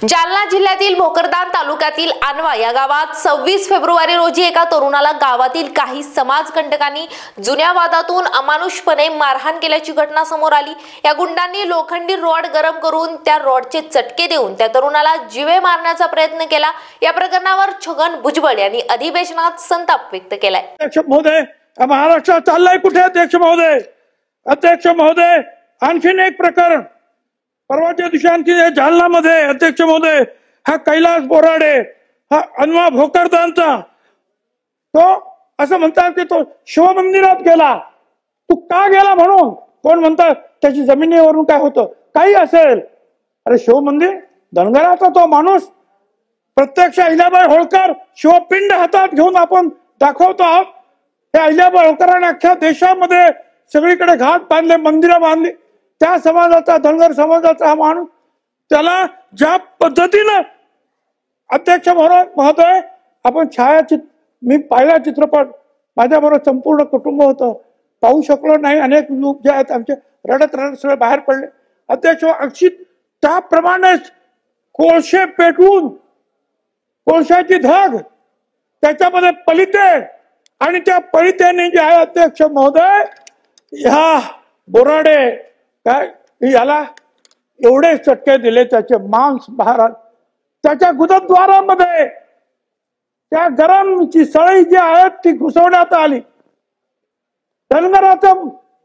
जालना जिल्ह्यातील भोकरदान तालुक्यातील आणवा या गावात 26 फेब्रुवारी रोजी एका तरुणाला गावातील काही समाजकंटकांनी जुन्या वादातून अमानुषपणे मारहाण केल्याची घटना समोर आली। या गुंडांनी लोखंडी रॉड गरम करून त्या रॉडचे चटके देऊन त्या तरुणाला जीवे मारण्याचा प्रयत्न केला। या प्रकरणावर छगन भुजबळ यांनी अधिवेशनात संताप व्यक्त केलाय। अध्यक्ष महोदय, महाराष्ट्र चाललाय कुठे? अध्यक्ष महोदय, आणखीन एक प्रकरण परवाच्या दिवशी आणखी जालनामध्ये अध्यक्ष महोदय, हा कैलास बोराडे, हा अनवा भोकरदानचा, तो असं म्हणतात की तो शिवमंदिरात गेला। तू का गेला म्हणून कोण म्हणतात त्याची जमिनीवरून काय होतं, काही असेल। अरे शिवमंदिर, धनगराचा तो माणूस, प्रत्यक्ष अहिल्याबाई होळकर शिवपिंड हातात घेऊन आपण दाखवतो आहोत। त्या अहिल्याबाई होळकरांनी अख्ख्या देशामध्ये सगळीकडे घाट बांधले, मंदिरं बांधली। त्या समाजाचा, धनगर समाजाचा हा माणूस, त्याला ज्या पद्धतीनं अध्यक्ष महोदय, आपण छायाचित्र, मी पाहिला चित्रपट, माझ्याबरोबर संपूर्ण कुटुंब होतं, पाहू शकलो नाही। अनेक लोक जे आहेत आमचे रडत रडत सगळे बाहेर पडले। अध्यक्ष अक्षित त्याप्रमाणेच कोळशे पेटवून, कोळशाची धग त्याच्यामध्ये पलिते, आणि त्या पलितेने जे आहे अध्यक्ष महोदय, ह्या बोराडे काय याला एवढे चटके दिले, त्याचे मांस बाहेर, त्याच्या गुदद्वारामध्ये त्या गरमची सळई जी आहे ती घुसवण्यात आली। धनगराचा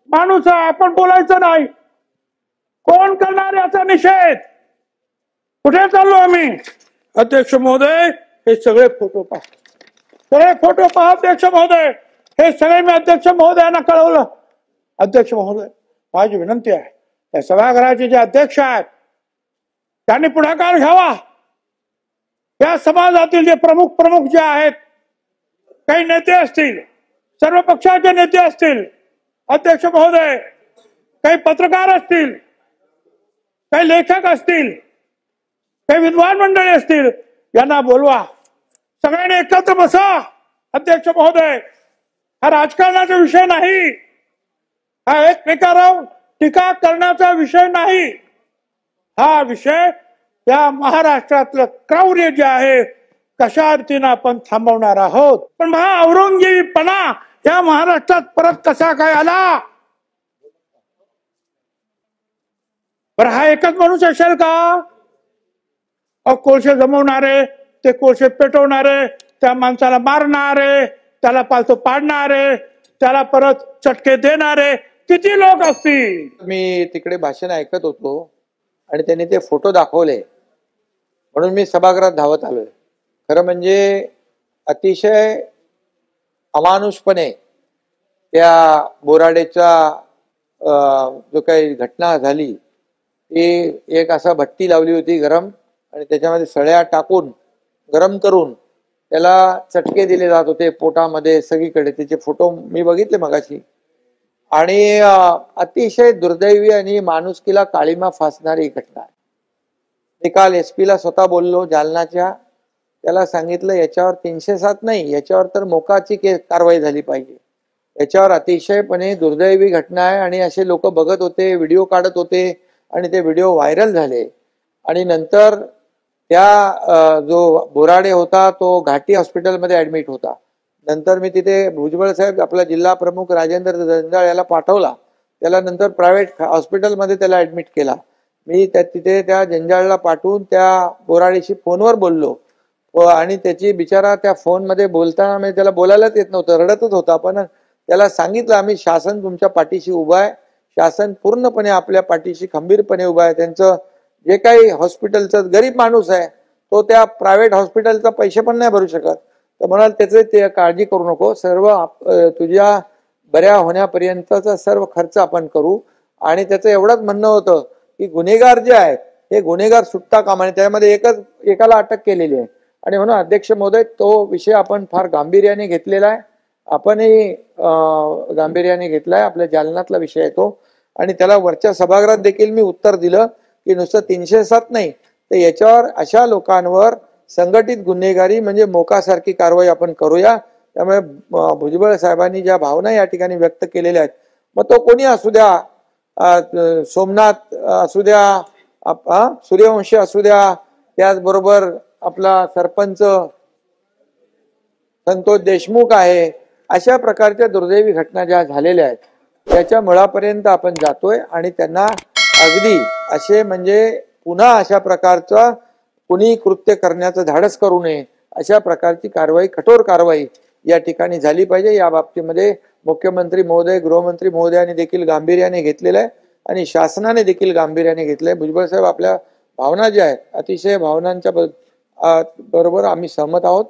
माणूस आहे, आपण बोलायचं नाही। कोण करणार याचा निषेध? कुठे चाललो आम्ही? अध्यक्ष महोदय, हे सगळे फोटो पहा, अध्यक्ष महोदय, हे सगळे मी अध्यक्ष महोदयांना कळवलं। अध्यक्ष महोदय, माझी विनंती आहे, या सभागृहाचे जे अध्यक्ष आहेत त्यांनी पुढाकार घ्यावा। या समाजातील जे प्रमुख जे आहेत, काही नेते असतील, सर्व पक्षाचे नेते असतील, अध्यक्ष महोदय, काही पत्रकार असतील, काही लेखक असतील, काही विद्वान मंडळी असतील, यांना बोलवा, सगळ्यांनी एकत्र बसा। अध्यक्ष महोदय, हा राजकारणाचा विषय नाही, हा एकमेकांवर टीका करण्याचा विषय नाही। हा विषय या महाराष्ट्रातलं क्रौर्य जे आहे कशा रीतीनं आपण थांबवणार आहोत। पण हा औरंगजेबीपणा या महाराष्ट्रात परत कसा काय आला? बरं, हा एकच माणूस असेल का? कोळशे जमवणारे, ते कोळशे पेटवणारे, त्या माणसाला मारणारे, त्याला पालतो पाडणारे, त्याला परत चटके देणारे किती लोक असतील? मी तिकडे भाषण ऐकत होतो आणि त्यांनी ते फोटो दाखवले, म्हणून मी सभागृहात धावत आलोय। खरं म्हणजे अतिशय अमानुषपणे त्या बोराडेचा जो काही घटना झाली, ती एक असा भट्टी लावली होती गरम, आणि त्याच्यामध्ये सळ्या टाकून गरम करून त्याला चटके दिले जात होते पोटामध्ये सगळीकडे। त्याचे फोटो मी बघितले मगाशी, आणि अतिशय दुर्दैवी आणि माणुसकीला काळीमा फासणारी घटना आहे। मी काल SP ला स्वतः बोललो जालनाच्या, त्याला सांगितलं याच्यावर 307 नाही, याच्यावर तर मोकाची कारवाई झाली पाहिजे। याच्यावर अतिशयपणे दुर्दैवी घटना आहे, आणि असे लोक बघत होते, व्हिडिओ काढत होते, आणि ते व्हिडिओ व्हायरल झाले। आणि नंतर त्या जो बोराडे होता तो घाटी हॉस्पिटलमध्ये ऍडमिट होता। नंतर मी तिथे भुजबळ साहेब, आपला जिल्हा प्रमुख राजेंद्र जंजाळ याला पाठवला, त्याला नंतर प्रायव्हेट हॉस्पिटलमध्ये त्याला ऍडमिट केला। मी तिथे त्या जंजाळला पाठवून त्या बोराडेशी फोनवर बोललो, आणि त्याची बिचारा त्या फोनमध्ये बोलताना मी त्याला बोलायलाच येत नव्हतं, रडतच होता। पण त्याला सांगितलं, आम्ही शासन तुमच्या पाठीशी उभं आहे, शासन पूर्णपणे आपल्या पाठीशी खंबीरपणे उभं आहे। त्यांचं जे काही हॉस्पिटलचं, गरीब माणूस आहे तो, त्या प्रायव्हेट हॉस्पिटलचा पैसे पण नाही भरू शकत, तर म्हणाल त्याचे ते काळजी करू नको, सर्व तुझ्या बऱ्या होण्यापर्यंतचा सर्व खर्च आपण करू। आणि त्याचं एवढंच म्हणणं होतं की गुन्हेगार जे आहेत हे गुन्हेगार सुटता कामा नये, त्यामध्ये एकाला अटक केलेली आहे। आणि म्हणून अध्यक्ष महोदय, तो विषय आपण फार गांभीर्याने घेतलेला आहे, आपणही गांभीर्याने घेतलाय। आपल्या जालन्यातला विषय आहे तो, आणि त्याला वरच्या सभागृहात देखील मी उत्तर दिलं की नुसतं 307 नाही, तर याच्यावर अशा लोकांवर संघटित गुन्हेगारी म्हणजे मोकासारखी कारवाई आपण करूया। त्यामुळे भुजबळ साहेबांनी ज्या भावना या ठिकाणी व्यक्त केलेल्या आहेत, मग तो कोणी असू द्या, सोमनाथ असू द्या, सूर्यवंशी असू द्या, त्याचबरोबर आपला सरपंच संतोष देशमुख आहे, अशा प्रकारच्या दुर्दैवी घटना ज्या झालेल्या आहेत त्याच्या मुळापर्यंत आपण जातोय आणि त्यांना अगदी असे म्हणजे पुन्हा अशा प्रकारचा कुणी कृत्य करण्याचं धाडस करू नये अशा प्रकारची कारवाई, कठोर कारवाई या ठिकाणी झाली पाहिजे. या बाबतीमध्ये मुख्यमंत्री महोदय, गृहमंत्री महोदयांनी देखील गांभीर्याने घेतलेलं आहे आणि शासनाने देखील गांभीर्याने घेतलंय. भुजबळ साहेब, आपल्या भावना ज्या आहेत अतिशय भावनांच्या बरोबर आम्ही सहमत आहोत.